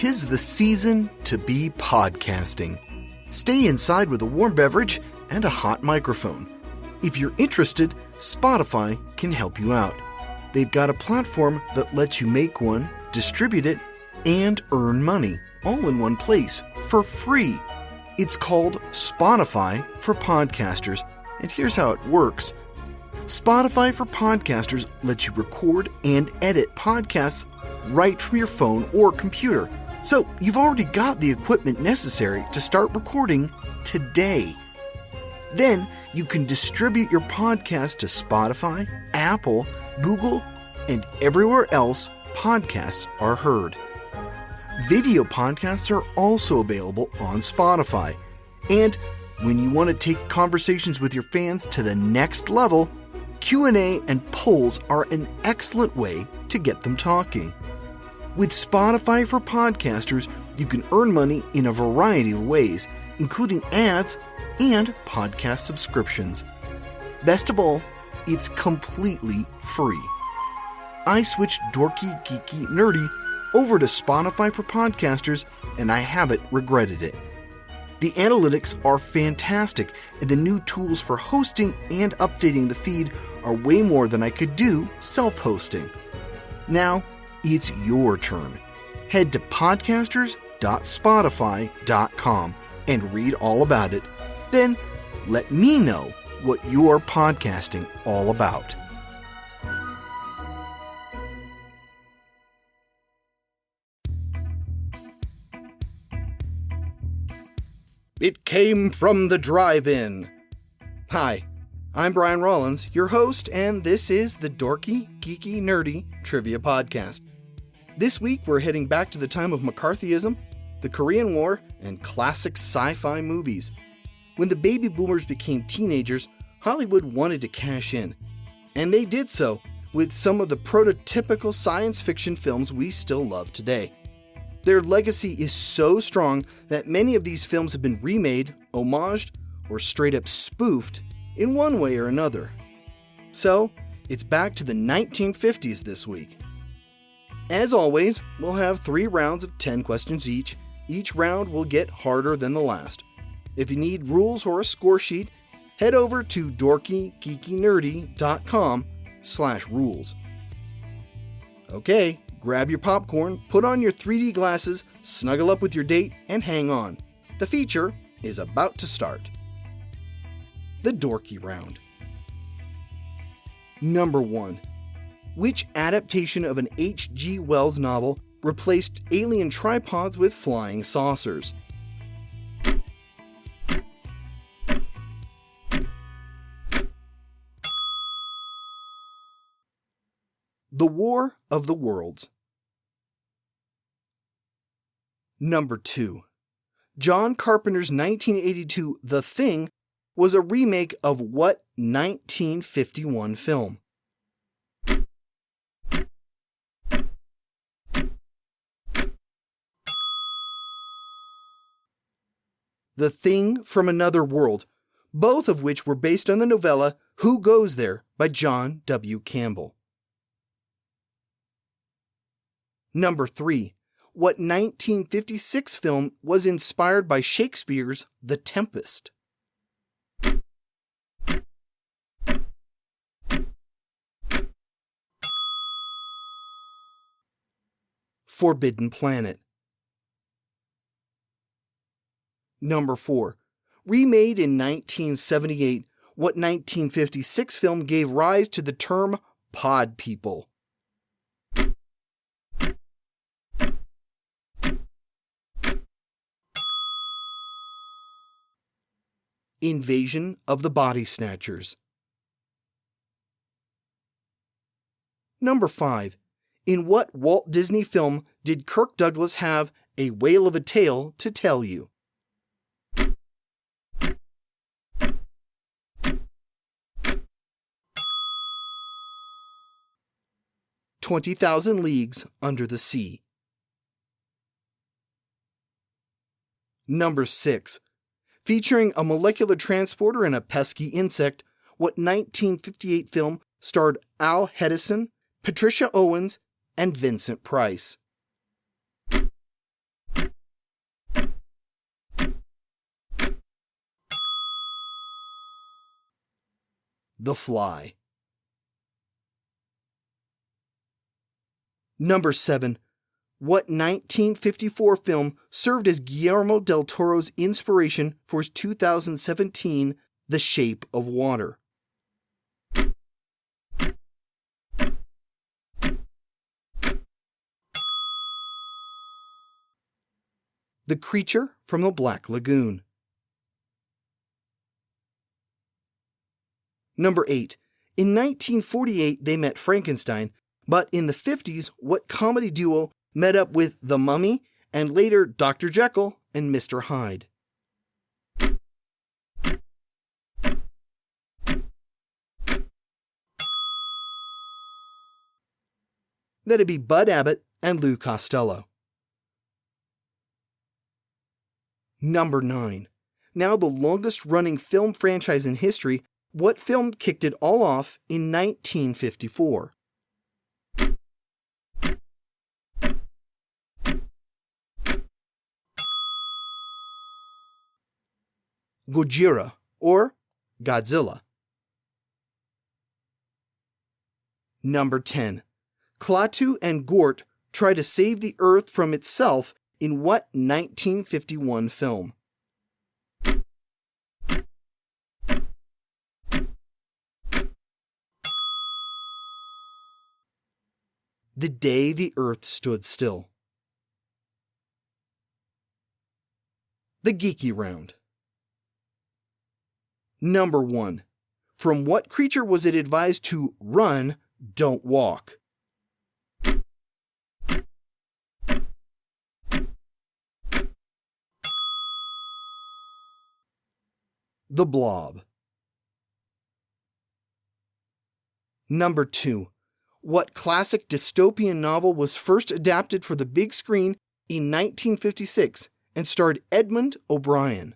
'Tis the season to be podcasting. Stay inside with a warm beverage and a hot microphone. If you're interested, Spotify can help you out. They've got a platform that lets you make one, distribute it, and earn money all in one place for free. It's called Spotify for Podcasters, and here's how it works. Spotify for Podcasters lets you record and edit podcasts right from your phone or computer. So you've already got the equipment necessary to start recording today. Then you can distribute your podcast to Spotify, Apple, Google, and everywhere else podcasts are heard. Video podcasts are also available on Spotify. And when you want to take conversations with your fans to the next level, Q&A and polls are an excellent way to get them talking. With Spotify for Podcasters, you can earn money in a variety of ways, including ads and podcast subscriptions. Best of all, it's completely free. I switched Dorky, Geeky, Nerdy over to Spotify for Podcasters, and I haven't regretted it. The analytics are fantastic, and the new tools for hosting and updating the feed are way more than I could do self-hosting. Now, it's your turn. Head to podcasters.spotify.com and read all about it. Then, let me know what you're podcasting all about. It came from the drive-in. Hi, I'm Brian Rollins, your host, and this is the Dorky, Geeky, Nerdy Trivia Podcast. This week, we're heading back to the time of McCarthyism, the Korean War, and classic sci-fi movies. When the baby boomers became teenagers, Hollywood wanted to cash in. And they did so with some of the prototypical science fiction films we still love today. Their legacy is so strong that many of these films have been remade, homaged, or straight up spoofed in one way or another. So, it's back to the 1950s this week. As always, we'll have 3 rounds of 10 questions each. Each round will get harder than the last. If you need rules or a score sheet, head over to dorkygeekynerdy.com/rules. Okay, grab your popcorn, put on your 3D glasses, snuggle up with your date, and hang on. The feature is about to start. The Dorky Round. Number 1. Which adaptation of an H.G. Wells novel replaced alien tripods with flying saucers? The War of the Worlds. Number 2. John Carpenter's 1982 The Thing was a remake of what 1951 film? The Thing from Another World, both of which were based on the novella Who Goes There by John W. Campbell. Number 3. What 1956 film was inspired by Shakespeare's The Tempest? Forbidden Planet. Number 4. Remade in 1978, what 1956 film gave rise to the term pod people? Invasion of the Body Snatchers. Number 5. In what Walt Disney film did Kirk Douglas have a whale of a tale to tell you? "20,000 Leagues Under the Sea." Number 6. Featuring a molecular transporter and a pesky insect, what 1958 film starred Al Hedison, Patricia Owens, and Vincent Price? The Fly. Number 7. What 1954 film served as Guillermo del Toro's inspiration for his 2017 The Shape of Water? The Creature from the Black Lagoon. Number 8. In 1948, they met Frankenstein, but in the 50s, what comedy duo met up with The Mummy and later Dr. Jekyll and Mr. Hyde? That'd be Bud Abbott and Lou Costello. Number 9. Now the longest-running film franchise in history, what film kicked it all off in 1954? Gojira, or Godzilla. Number 10. Klaatu and Gort try to save the Earth from itself in what 1951 film? The Day the Earth Stood Still. The Geeky Round. Number 1. From what creature was it advised to run, don't walk? The Blob. Number 2. What classic dystopian novel was first adapted for the big screen in 1956 and starred Edmund O'Brien?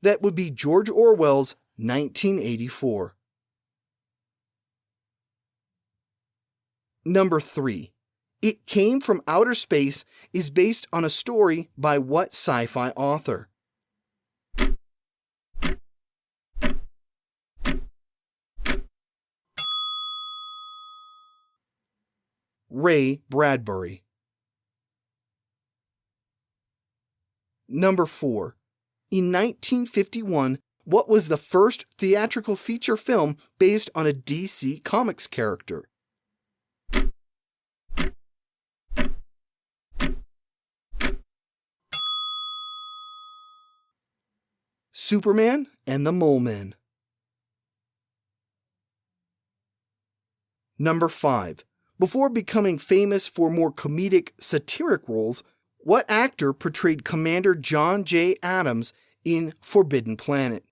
That would be George Orwell's 1984. Number 3. It Came from Outer Space is based on a story by what sci-fi author? Ray Bradbury. Number 4. In 1951, what was the first theatrical feature film based on a DC Comics character? Superman and the Mole Men. Number 5. Before becoming famous for more comedic, satiric roles, what actor portrayed Commander John J. Adams in Forbidden Planet?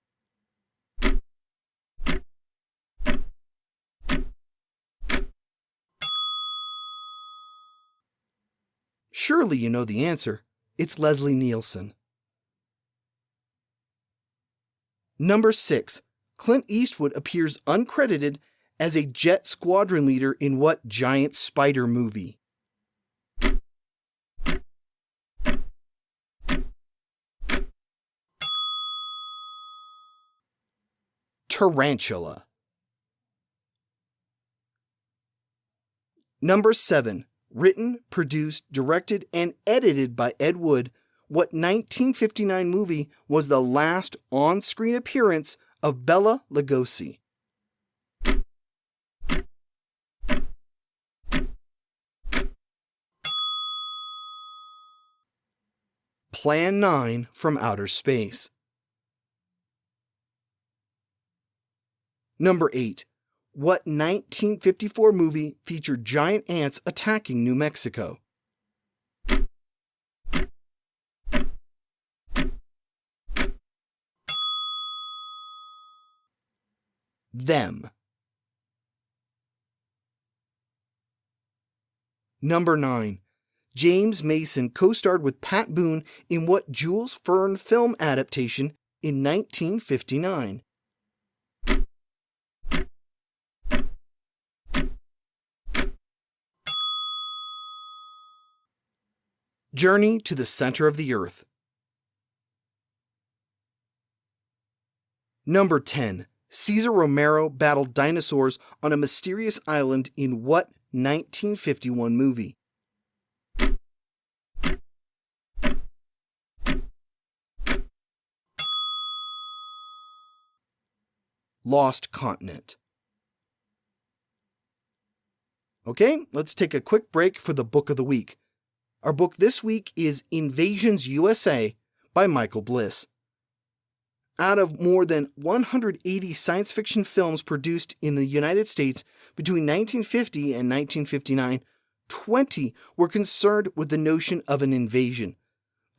Surely you know the answer. It's Leslie Nielsen. Number 6. Clint Eastwood appears uncredited as a jet squadron leader in what giant spider movie? Tarantula. Number 7. Written, produced, directed, and edited by Ed Wood, what 1959 movie was the last on-screen appearance of Bela Lugosi? Plan 9 from Outer Space. Number 8. What 1954 movie featured giant ants attacking New Mexico? Them. Number 9. James Mason co-starred with Pat Boone in what Jules Verne film adaptation in 1959? Journey to the Center of the Earth. Number 10. Cesar Romero battled dinosaurs on a mysterious island in what 1951 movie? Lost Continent. Okay, let's take a quick break for the book of the week. Our book this week is Invasions USA by Michael Bliss. Out of more than 180 science fiction films produced in the United States between 1950 and 1959, 20 were concerned with the notion of an invasion.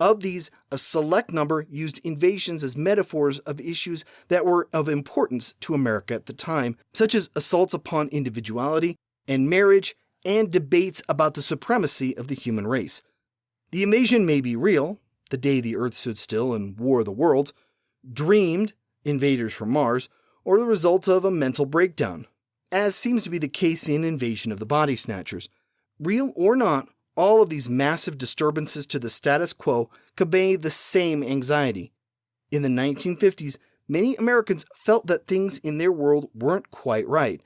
Of these, a select number used invasions as metaphors of issues that were of importance to America at the time, such as assaults upon individuality and marriage and debates about the supremacy of the human race. The invasion may be real, the day the Earth stood still and War of the Worlds, dreamed, invaders from Mars, or the result of a mental breakdown, as seems to be the case in Invasion of the Body Snatchers. Real or not, all of these massive disturbances to the status quo convey the same anxiety. In the 1950s, many Americans felt that things in their world weren't quite right,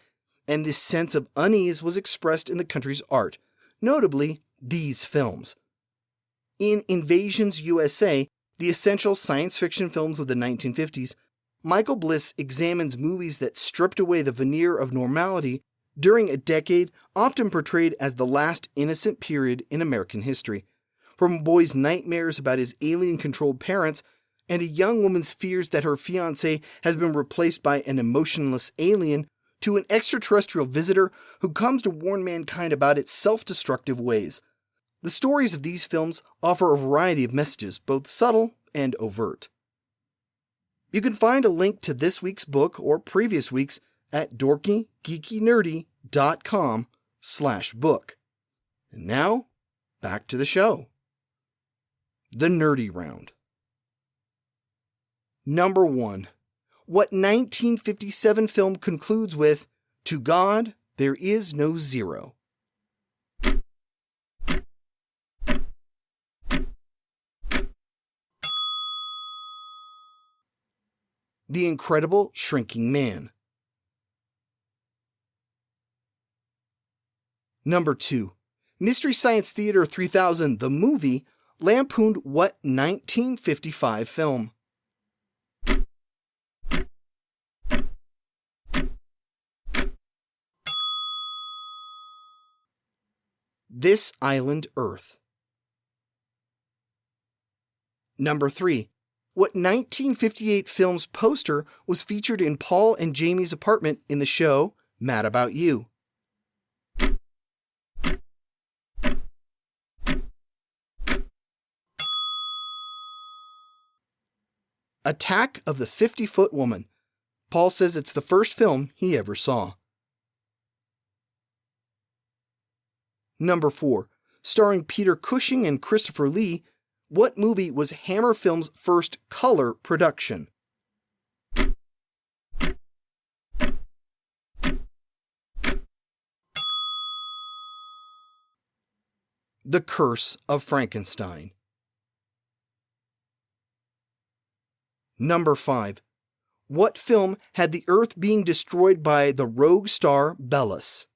and this sense of unease was expressed in the country's art, notably these films. In Invasions USA, the essential science fiction films of the 1950s, Michael Bliss examines movies that stripped away the veneer of normality during a decade often portrayed as the last innocent period in American history. From a boy's nightmares about his alien-controlled parents and a young woman's fears that her fiancé has been replaced by an emotionless alien, to an extraterrestrial visitor who comes to warn mankind about its self-destructive ways. The stories of these films offer a variety of messages, both subtle and overt. You can find a link to this week's book or previous weeks at dorkygeekynerdy.com/book. And now, back to the show. The Nerdy Round. Number 1. What 1957 film concludes with, "To God, there is no zero"? The Incredible Shrinking Man. Number 2. Mystery Science Theater 3000, the movie, lampooned what 1955 film? This Island Earth. Number 3. What 1958 film's poster was featured in Paul and Jamie's apartment in the show Mad About You? Attack of the 50-Foot Woman. Paul says it's the first film he ever saw. Number 4. Starring Peter Cushing and Christopher Lee, what movie was Hammer Films' first color production? The Curse of Frankenstein. Number 5. What film had the Earth being destroyed by the rogue star Belus?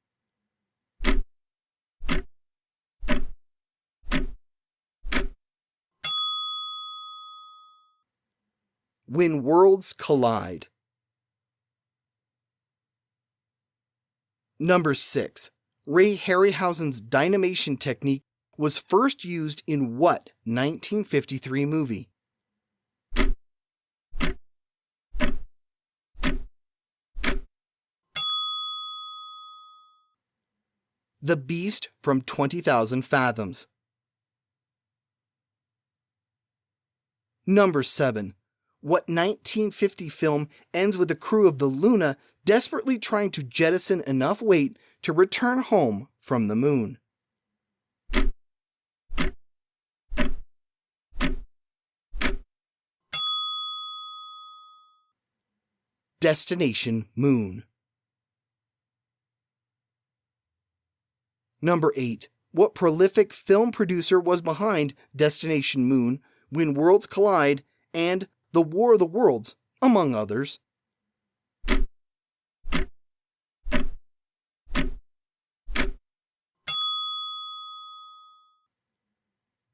When Worlds Collide. Number 6. Ray Harryhausen's dynamation technique was first used in what 1953 movie? The Beast from 20,000 Fathoms. Number 7. What 1950 film ends with the crew of the Luna desperately trying to jettison enough weight to return home from the moon? Destination Moon. Number 8. what prolific film producer was behind Destination Moon, When Worlds Collide, and The War of the Worlds, among others.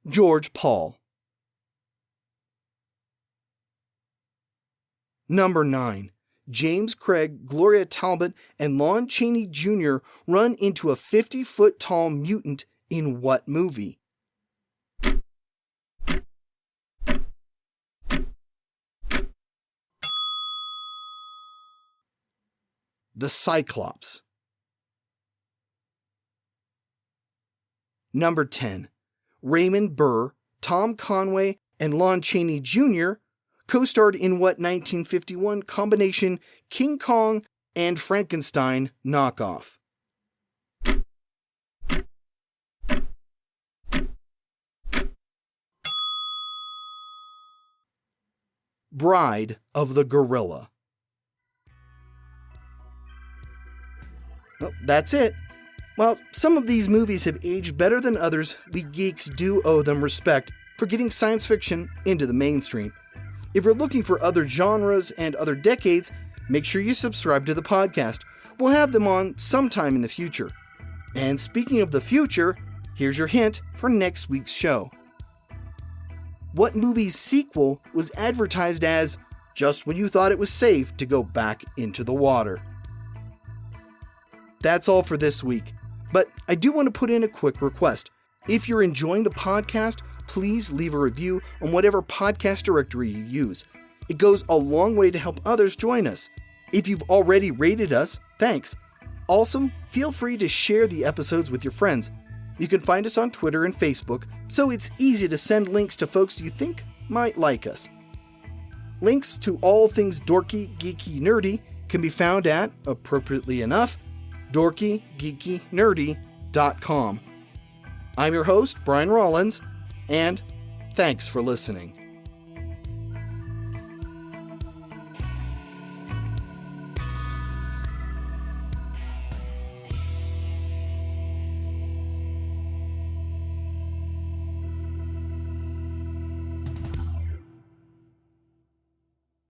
George Paul. Number 9. James Craig, Gloria Talbot, and Lon Chaney Jr. run into a 50-foot-tall mutant in what movie? The Cyclops. Number 10. Raymond Burr, Tom Conway, and Lon Chaney Jr. co-starred in what 1951 combination King Kong and Frankenstein knockoff? Bride of the Gorilla. Well, that's it. While some of these movies have aged better than others, we geeks do owe them respect for getting science fiction into the mainstream. If you're looking for other genres and other decades, make sure you subscribe to the podcast. We'll have them on sometime in the future. And speaking of the future, here's your hint for next week's show. What movie's sequel was advertised as just when you thought it was safe to go back into the water? That's all for this week. But I do want to put in a quick request. If you're enjoying the podcast, please leave a review on whatever podcast directory you use. It goes a long way to help others join us. If you've already rated us, thanks. Also, feel free to share the episodes with your friends. You can find us on Twitter and Facebook, so it's easy to send links to folks you think might like us. Links to all things dorky, geeky, nerdy can be found at, appropriately enough, dorkygeekynerdy.com. I'm your host, Brian Rollins, and thanks for listening.